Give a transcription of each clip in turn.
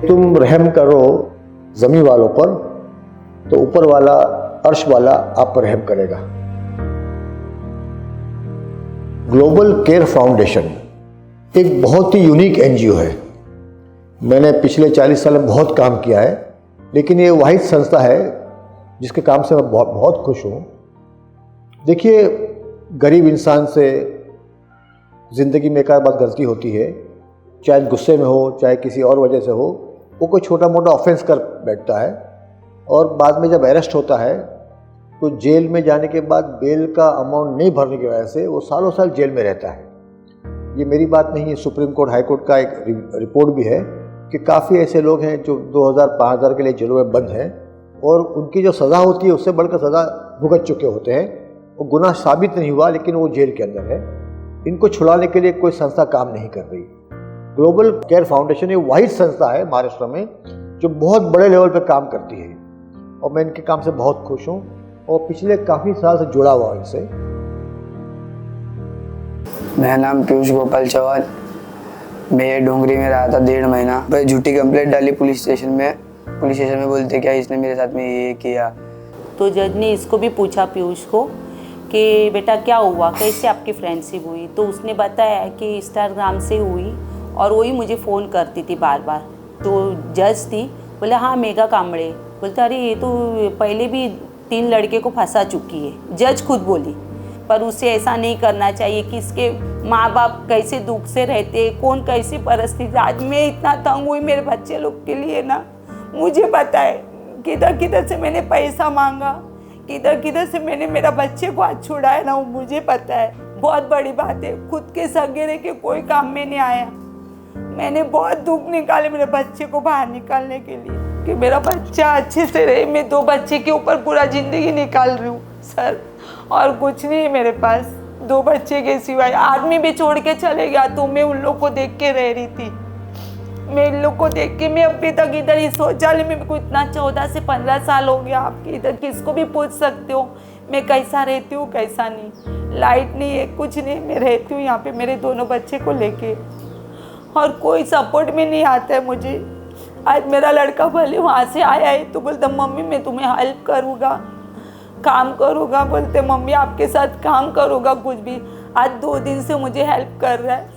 तुम रहम करो ज़मीन वालों पर तो ऊपर वाला अर्श वाला आप पर रहम करेगा। ग्लोबल केयर फाउंडेशन एक बहुत ही यूनिक एनजीओ है। मैंने पिछले 40 साल में बहुत काम किया है, लेकिन ये वाहिद संस्था है जिसके काम से मैं बहुत खुश हूँ। देखिए, गरीब इंसान से ज़िंदगी में एक आध बार गलती होती है, चाहे गुस्से में हो चाहे किसी और वजह से हो, वो कोई छोटा मोटा ऑफेंस कर बैठता है और बाद में जब अरेस्ट होता है तो जेल में जाने के बाद बेल का अमाउंट नहीं भरने की वजह से वो सालों साल जेल में रहता है। ये मेरी बात नहीं है, सुप्रीम कोर्ट हाई कोर्ट का एक रिपोर्ट भी है कि काफ़ी ऐसे लोग हैं जो 2000-5000 के लिए जेलों में बंद हैं और उनकी जो सज़ा होती है उससे बढ़कर सज़ा भुगत चुके होते हैं। वो गुनाह साबित नहीं हुआ लेकिन वो जेल के अंदर है। इनको छुड़ाने के लिए कोई संस्था काम नहीं कर रही। ग्लोबल केयर फाउंडेशन एक वाहिद संस्था है महाराष्ट्र में जो बहुत बड़े लेवल पर काम करती है और मैं इनके काम से बहुत खुश हूँ और पिछले काफ़ी साल से जुड़ा हुआ हूँ इनसे। मेरा नाम पीयूष गोपाल चौहान। मैं ये डोंगरी में रहा था 1.5 महीना। मैं झूठी कंप्लेंट डाली पुलिस स्टेशन में बोलते क्या इसने मेरे साथ में ये किया। तो जज ने इसको भी पूछा पीयूष को कि बेटा क्या हुआ, कैसे आपकी फ्रेंडशिप हुई। तो उसने बताया कि इंस्टाग्राम से हुई और वही मुझे फ़ोन करती थी बार बार। तो जज थी, बोले हाँ मेघा कांबळे। बोलते अरे ये तो पहले भी 3 लड़के को फंसा चुकी है। जज खुद बोली, पर उसे ऐसा नहीं करना चाहिए कि इसके माँ बाप कैसे दुख से रहते, कौन कैसी परिस्थिति। आज मैं इतना तंग हुई मेरे बच्चे लोग के लिए ना, मुझे पता है किधर किधर से मैंने पैसा मांगा, किधर किधर से मैंने मेरा बच्चे को हाथ छुड़ाया ना, वो मुझे पता है। बहुत बड़ी बात है, खुद के सगे रह के कोई काम में नहीं आया। मैंने बहुत दुख निकाले मेरे बच्चे को बाहर निकालने के लिए कि मेरा बच्चा अच्छे से रहे। मैं 2 बच्चे के ऊपर पूरा ज़िंदगी निकाल रही हूँ सर, और कुछ नहीं है मेरे पास 2 बच्चे के सिवाय। आदमी भी छोड़ के चले गया तो मैं उन लोग को देख के रह रही थी। मैं इन लोग को देख के मैं अभी तक इधर ही शौचालय में मेरे को इतना 14 से 15 साल हो गया। आप इधर किसको भी पूछ सकते हो मैं कैसा रहती हूँ कैसा नहीं। लाइट नहीं है, कुछ नहीं, मैं रहती हूँ यहाँ पे मेरे दोनों बच्चे को लेके और कोई सपोर्ट में नहीं आता है मुझे। आज मेरा लड़का भले वहाँ से आया है तो बोलता मम्मी मैं तुम्हें हेल्प करूँगा, काम करूँगा। बोलते मम्मी आपके साथ काम करूँगा कुछ भी। आज 2 दिन से मुझे हेल्प कर रहा है।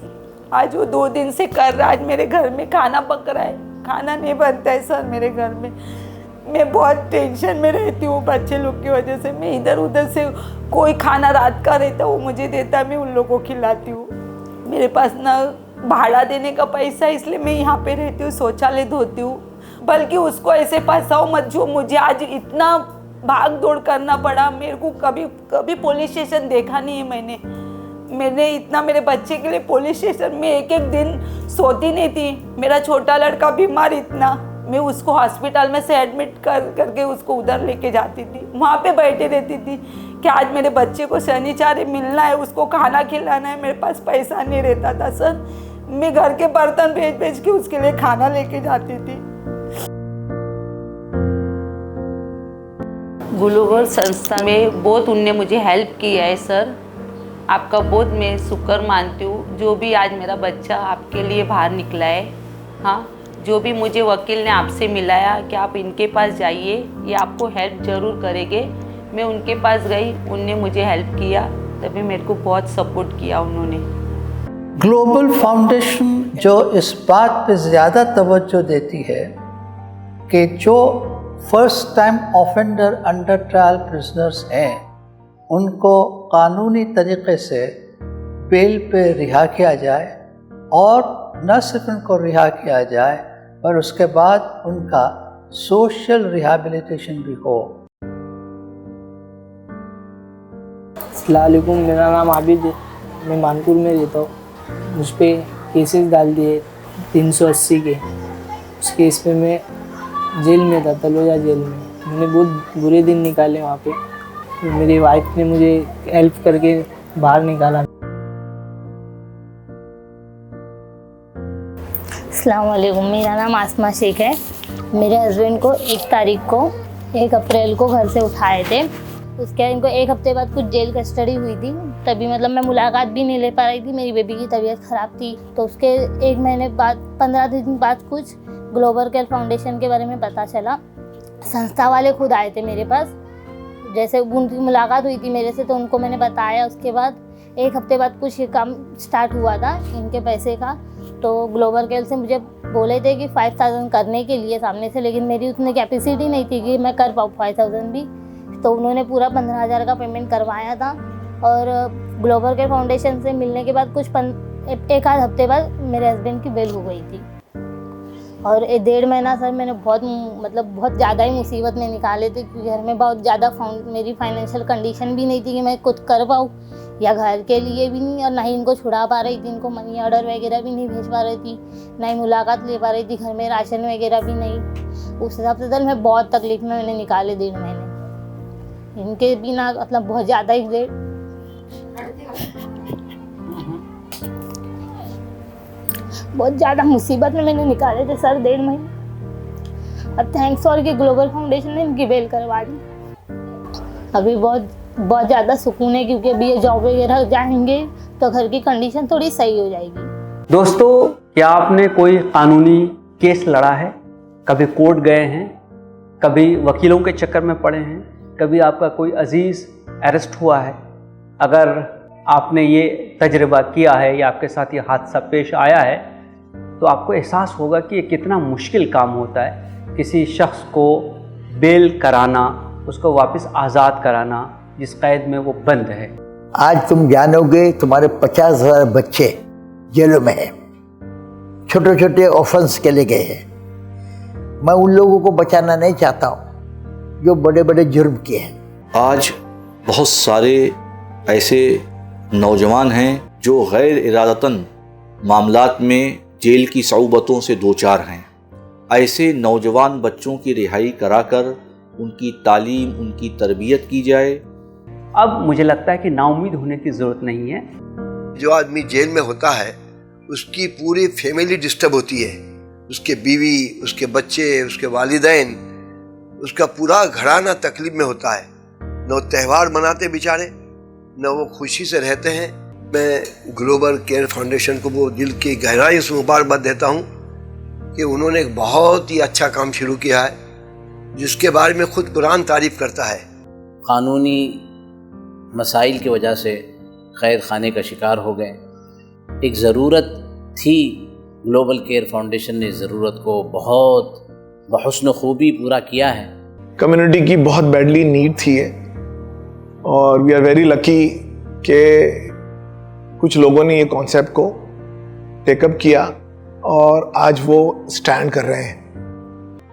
आज वो 2 दिन से कर रहा है। आज मेरे घर में खाना पक रहा है, खाना नहीं बनता है सर मेरे घर में। मैं बहुत टेंशन में रहती हूँ बच्चे लोग की वजह से। मैं इधर उधर से कोई खाना रात का रहता वो मुझे देता, मैं उन लोगों को खिलाती हूँ। मेरे पास ना भाड़ा देने का पैसा, इसलिए मैं यहाँ पे रहती हूँ, शौचालय धोती हूँ। बल्कि उसको ऐसे फंसाओ मत जो मुझे आज इतना भाग दौड़ करना पड़ा। मेरे को कभी पुलिस स्टेशन देखा नहीं है मैंने इतना मेरे बच्चे के लिए पुलिस स्टेशन में एक दिन सोती नहीं थी। मेरा छोटा लड़का बीमार इतना, मैं उसको हॉस्पिटल में से एडमिट करके उसको उधर लेके जाती थी, वहाँ पे बैठे रहती थी कि आज मेरे बच्चे को शनिचर मिलना है, उसको खाना खिलाना है। मेरे पास पैसा नहीं रहता था सर, मैं घर के बर्तन भेज के उसके लिए खाना लेके जाती थी। ग्लोबल संस्था में बहुत उनने मुझे हेल्प किया है सर। आपका बहुत मैं शुक्र मानती हूँ जो भी आज मेरा बच्चा आपके लिए बाहर निकला है। हाँ, जो भी मुझे वकील ने आपसे मिलाया कि आप इनके पास जाइए, ये आपको हेल्प ज़रूर करेंगे। मैं उनके पास गई, उनने मुझे हेल्प किया, तभी मेरे को बहुत सपोर्ट किया उन्होंने। ग्लोबल फाउंडेशन जो इस बात पे ज़्यादा तवज्जो देती है कि जो first time offender under trial prisoners हैं उनको कानूनी तरीके से बेल पे रिहा किया जाए और न सिर्फ उनको रिहा किया जाए पर उसके बाद उनका सोशल रिहैबिलिटेशन भी हो। अस्सलाम वालेकुम, मेरा नाम आबिद है, मैं मानपुर में रहता हूँ। मुझ पर केसेस डाल दिए 380 के। उस केस पे मैं जेल में था, तलोजा जेल में। मैंने बहुत बुरे दिन निकाले वहाँ पे। तो मेरी वाइफ ने मुझे हेल्प करके बाहर निकाला। अस्सलाम वालेकुम, मेरा नाम आसमा शेख है। मेरे हस्बैंड को 1 अप्रैल को घर से उठाए थे। उसके बाद इनको 1 हफ्ते बाद कुछ जेल कस्टडी हुई थी, तभी मतलब मैं मुलाकात भी नहीं ले पा रही थी। मेरी बेबी की तबीयत ख़राब थी, तो उसके 1 महीने बाद 15 दिन बाद कुछ ग्लोबल केयर फाउंडेशन के बारे में पता चला, संस्था वाले खुद आए थे मेरे पास। जैसे उनकी मुलाकात हुई थी मेरे से तो उनको मैंने बताया। उसके बाद 1 हफ्ते बाद कुछ काम स्टार्ट हुआ था इनके पैसे का। तो ग्लोबल केयर से मुझे बोले थे कि 5000 करने के लिए सामने से, लेकिन मेरी उतनी कैपेसिटी नहीं थी कि मैं कर पाऊँ 5000 भी। तो उन्होंने पूरा 15000 का पेमेंट करवाया था। और ग्लोबल केयर फाउंडेशन से मिलने के बाद कुछ 1 हफ्ते बाद मेरे हस्बैंड की बेल हो गई थी। और 1.5 महीना सर मैंने बहुत ज़्यादा ही मुसीबत में निकाले थे, क्योंकि घर में बहुत ज़्यादा मेरी फाइनेंशियल कंडीशन भी नहीं थी कि मैं कुछ कर पाऊँ, या घर के लिए भी नहीं, और ना ही इनको छुड़ा पा रही थी। इनको मनी ऑर्डर वगैरह भी नहीं भेज पा रही थी, ना ही मुलाकात ले पा रही थी, घर में राशन वगैरह भी नहीं। उस हिसाब से सर मैं बहुत तकलीफ में मैंने निकाले 1.5 महीने। इनके बिना बहुत ज़्यादा ही बहुत ज़्यादा मुसीबत में मैंने निकाले थे सर 1.5 महीने। और थैंक्स और कि ग्लोबल फाउंडेशन ने इनकी बेल करवा दी। अभी बहुत ज़्यादा सुकून है, क्योंकि अभी ये जॉब वगैरह जाएंगे तो घर की कंडीशन थोड़ी सही हो जाएगी। दोस्तों, क्या आपने कोई कानूनी केस लड़ा है? कभी कोर्ट गए हैं, कभी वकीलों के चक्कर में पड़े हैं, कभी आपका कोई अजीज़ अरेस्ट हुआ है? अगर आपने ये तजुर्बा किया है या आपके साथ ये हादसा पेश आया है, तो आपको एहसास होगा कि ये कितना मुश्किल काम होता है किसी शख्स को बेल कराना, उसको वापस आज़ाद कराना जिस कैद में वो बंद है। आज तुम जानोगे तुम्हारे 50,000 बच्चे जेलों में हैं, छोटे छोटे ऑफेंस के लिए गए हैं। मैं उन लोगों को बचाना नहीं चाहता हूँ जो बड़े बड़े जुर्म किए हैं। आज बहुत सारे ऐसे नौजवान हैं जो गैर इरादतन मामलात में जेल की सऊबतों से दो चार हैं। ऐसे नौजवान बच्चों की रिहाई कराकर उनकी तालीम, उनकी तरबियत की जाए। अब मुझे लगता है कि नाउम्मीद होने की ज़रूरत नहीं है। जो आदमी जेल में होता है उसकी पूरी फैमिली डिस्टर्ब होती है, उसके बीवी, उसके बच्चे, उसके वालिदैन, उसका पूरा घराना तकलीफ में होता है। न वो त्यौहार मनाते बेचारे, न वो खुशी से रहते हैं। मैं ग्लोबल केयर फाउंडेशन को वो दिल की गहराई से मुबारकबाद देता हूँ कि उन्होंने एक बहुत ही अच्छा काम शुरू किया है, जिसके बारे में खुद कुरान तारीफ करता है। कानूनी मसाइल की वजह से कैद खाने का शिकार हो गए। एक ज़रूरत थी, ग्लोबल केयर फाउंडेशन ने ज़रूरत को बहुत बहुस्न खूबी पूरा किया है। कम्युनिटी की बहुत बैडली नीड थी है, और वी आर वेरी लकी कि कुछ लोगों ने ये कॉन्सेप्ट को टेकअप किया और आज वो स्टैंड कर रहे हैं।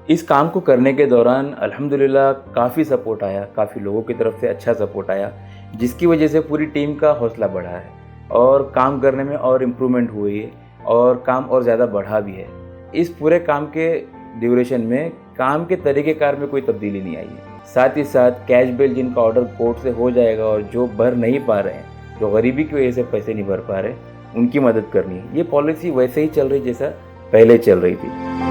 इस काम को करने के दौरान अल्हम्दुलिल्लाह काफ़ी सपोर्ट आया, काफ़ी लोगों की तरफ से अच्छा सपोर्ट आया, जिसकी वजह से पूरी टीम का हौसला बढ़ा है और काम करने में और इम्प्रूवमेंट हुई है और काम और ज़्यादा बढ़ा भी है। इस पूरे काम के ड्यूरेशन में काम के तरीक़ेकार में कोई तब्दीली नहीं आई है। साथ ही साथ कैश बेल जिनका ऑर्डर कोर्ट से हो जाएगा और जो भर नहीं पा रहे हैं, जो गरीबी की वजह से पैसे नहीं भर पा रहे, उनकी मदद करनी है। ये पॉलिसी वैसे ही चल रही जैसा पहले चल रही थी।